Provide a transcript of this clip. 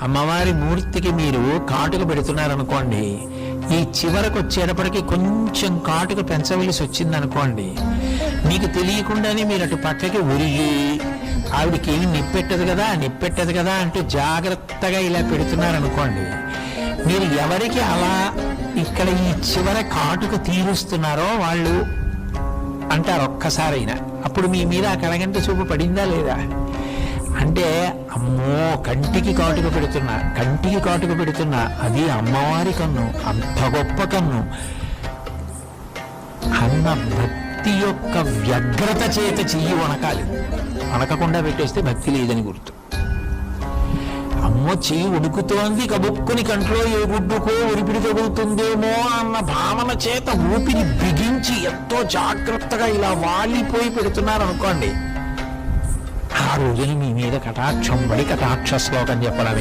అమ్మవారి మూర్తికి మీరు కాటుక పెడుతున్నారనుకోండి, ఈ చివరకు వచ్చేటప్పటికి కొంచెం కాటుక పెంచవలసి వచ్చిందనుకోండి, మీకు తెలియకుండానే మీరు అటు పక్కకి ఉరిగి ఆవిడికి ఏమి నిప్పెట్టదు కదా అంటూ జాగ్రత్తగా ఇలా పెడుతున్నారనుకోండి, మీరు ఎవరికి అలా ఇక్కడ ఈ చివర కాటుక తీరుస్తున్నారో వాళ్ళు అంటారు ఒక్కసారైనా. అప్పుడు మీ మీద ఆ కలగంటి చూపు పడిందా లేదా అంటే, అమ్మో కంటికి కాటుక పెడుతున్నా అది అమ్మవారి కన్ను, అంత గొప్ప కన్ను అన్న భక్తి యొక్క వ్యగ్రత చేత చెయ్యి వణకాలి. వణకకుండా పెట్టేస్తే భక్తి లేదని గుర్తు. అమ్మో చెయ్యి ఉడుకుతోంది, కబుక్కుని కంట్లో ఏ గుడ్డుకో ఉరిపిడి తగులుతుందేమో అన్న భావన చేత ఊపిరి బిగించి ఎంతో జాగ్రత్తగా ఇలా వాలిపోయి పెడుతున్నారనుకోండి, ఆ రోజుని మీ మీద కటాక్షం పడి కటాక్ష శ్లోకం చెప్పడానికి